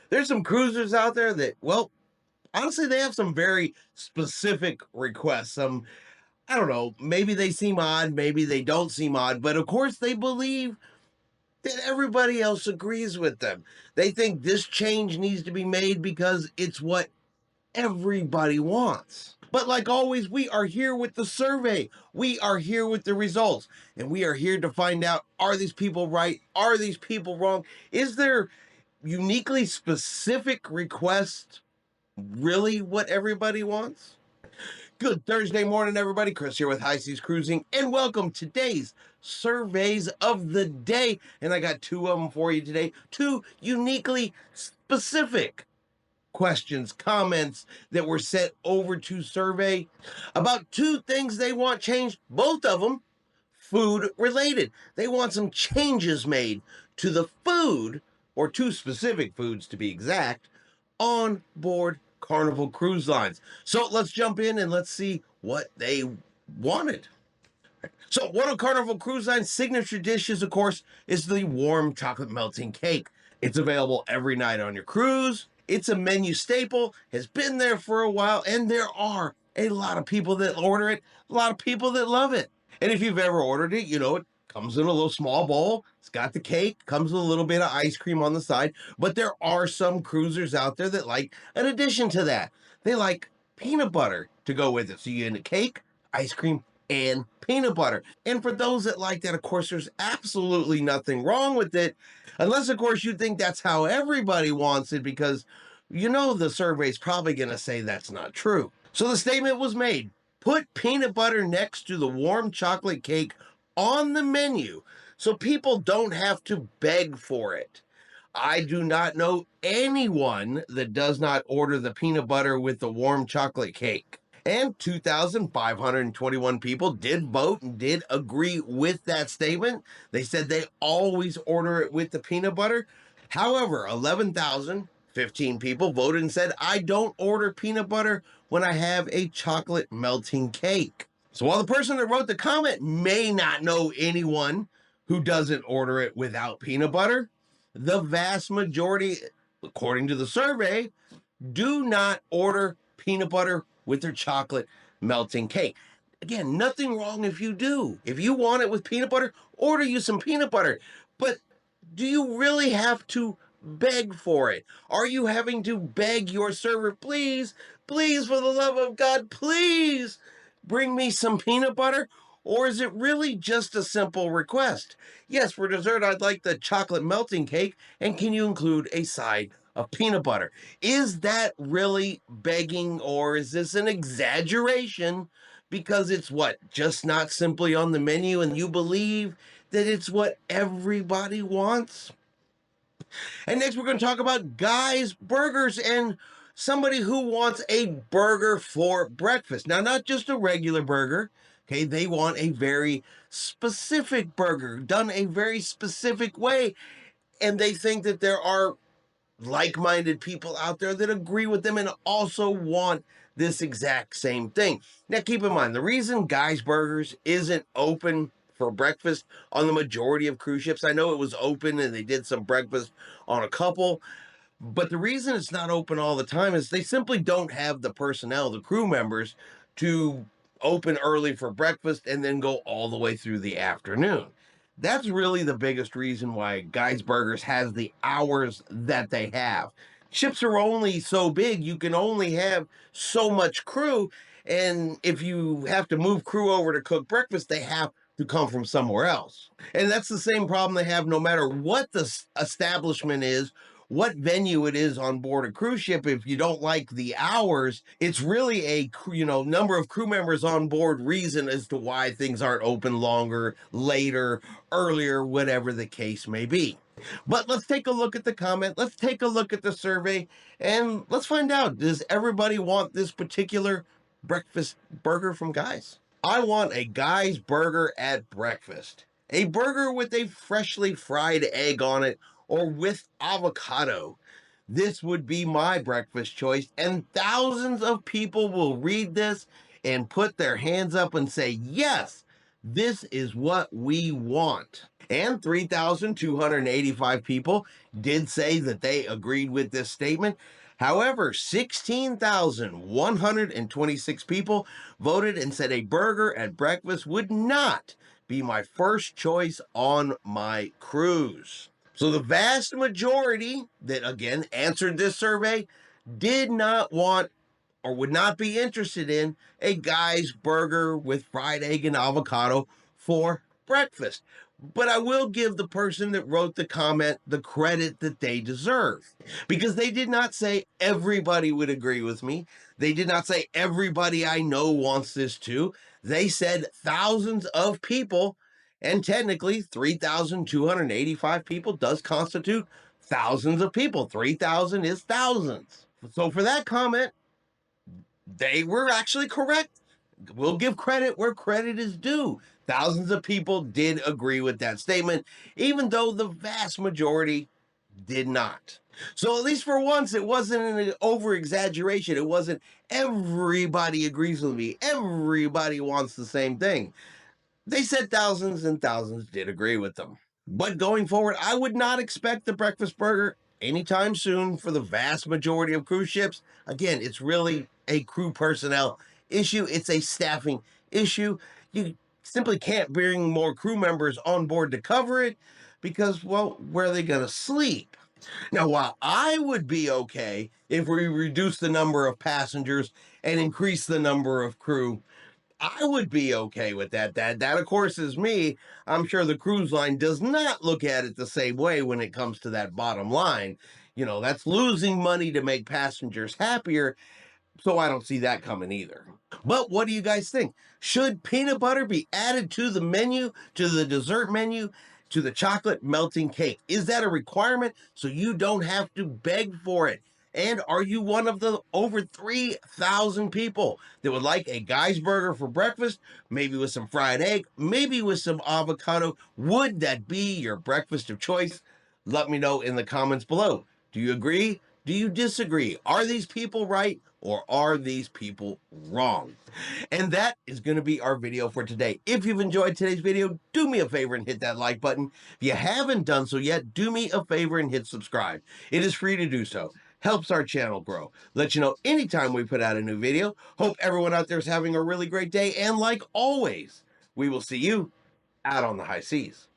There's some cruisers out there that, well, honestly, they have some very specific requests. I don't know, maybe they seem odd, maybe they don't seem odd, but of course they believe that everybody else agrees with them. They think this change needs to be made because it's what everybody wants. But like always, we are here with the survey. We are here with the results. And we are here to find out, are these people right? Are these people wrong? Is there uniquely specific request really what everybody wants? Good Thursday morning, everybody. Chris here with High Seas Cruising, and welcome to today's surveys of the day. And I got two of them for you today, two uniquely specific questions, comments that were sent over to survey about two things they want changed, both of them food related. They want some changes made to the food, or two specific foods to be exact, on board Carnival Cruise Lines. So let's jump in and let's see what they wanted. So one of Carnival Cruise Line's signature dishes, of course, is the warm chocolate melting cake. It's available every night on your cruise. It's a menu staple, has been there for a while, and there are a lot of people that order it, a lot of people that love it. And if you've ever ordered it, you know it comes in a little small bowl. It's got the cake, comes with a little bit of ice cream on the side. But there are some cruisers out there that like an addition to that. They like peanut butter to go with it. So you get a cake, ice cream, and peanut butter. And for those that like that, of course, there's absolutely nothing wrong with it, unless, of course, you think that's how everybody wants it, because you know the survey's probably going to say that's not true. So the statement was made: put peanut butter next to the warm chocolate cake on the menu so people don't have to beg for it. I do not know anyone that does not order the peanut butter with the warm chocolate cake. And 2,521 people did vote and did agree with that statement. They said they always order it with the peanut butter. However, 11,015 people voted and said, I don't order peanut butter when I have a chocolate melting cake. So while the person that wrote the comment may not know anyone who doesn't order it without peanut butter, the vast majority, according to the survey, do not order peanut butter with their chocolate melting cake. Again, nothing wrong if you do. If you want it with peanut butter, order you some peanut butter. But do you really have to beg for it? Are you having to beg your server, please, please, for the love of God, please bring me some peanut butter? Or is it really just a simple request? Yes, for dessert, I'd like the chocolate melting cake, and can you include a side of peanut butter? Is that really begging, or is this an exaggeration because it's what, just not simply on the menu and you believe that it's what everybody wants? And next we're going to talk about Guy's Burgers and somebody who wants a burger for breakfast. Now, not just a regular burger. Okay, they want a very specific burger done a very specific way. And they think that there are like-minded people out there that agree with them and also want this exact same thing. Now, keep in mind, the reason Guy's Burgers isn't open for breakfast on the majority of cruise ships, I know it was open and they did some breakfast on a couple, but the reason it's not open all the time is they simply don't have the personnel, the crew members, to open early for breakfast and then go all the way through the afternoon. That's really the biggest reason why Guy's Burgers has the hours that they have. Ships are only so big, you can only have so much crew, and if you have to move crew over to cook breakfast, they have to come from somewhere else. And that's the same problem they have no matter what the establishment is, what venue it is on board a cruise ship. If you don't like the hours, it's really a number of crew members on board reason as to why things aren't open longer, later, earlier, whatever the case may be. But let's take a look at the comment, let's take a look at the survey, and let's find out, does everybody want this particular breakfast burger from Guys? I want a Guy's Burger at breakfast. A burger with a freshly fried egg on it, or with avocado. This would be my breakfast choice, and thousands of people will read this and put their hands up and say, yes, This is what we want. And 3,285 people did say that they agreed with this statement. However, 16,126 people voted and said a burger at breakfast would not be my first choice on my cruise. So the vast majority that again answered this survey did not want or would not be interested in a guy's burger with fried egg and avocado for breakfast. But I will give the person that wrote the comment the credit that they deserve because they did not say everybody would agree with me. They did not say everybody I know wants this too. They said thousands of people, and technically 3,285 people does constitute thousands of people. 3,000 is thousands. So for that comment, they were actually correct. We'll give credit where credit is due. Thousands of people did agree with that statement, even though the vast majority did not. So, at least for once, it wasn't an over exaggeration. It wasn't everybody agrees with me, everybody wants the same thing. They said thousands and thousands did agree with them. But going forward, I would not expect the breakfast burger anytime soon for the vast majority of cruise ships. Again, it's really a crew personnel issue, it's a staffing issue. You simply can't bring more crew members on board to cover it because, well, where are they going to sleep? Now, while I would be okay if we reduce the number of passengers and increase the number of crew, I would be okay with that. That of course is me. I'm sure the cruise line does not look at it the same way when it comes to that bottom line. That's losing money to make passengers happier, so I don't see that coming either. But what do you guys think? Should peanut butter be added to the menu, to the dessert menu, to the chocolate melting cake? Is that a requirement so you don't have to beg for it? And are you one of the over 3,000 people that would like a guy's burger for breakfast, maybe with some fried egg, maybe with some avocado? Would that be your breakfast of choice? Let me know in the comments below. Do you agree? Do you disagree? Are these people right or are these people wrong? And that is going to be our video for today. If you've enjoyed today's video, do me a favor and hit that like button. If you haven't done so yet, do me a favor and hit subscribe. It is free to do so. Helps our channel grow. Let you know anytime we put out a new video. Hope everyone out there is having a really great day. And like always, we will see you out on the high seas.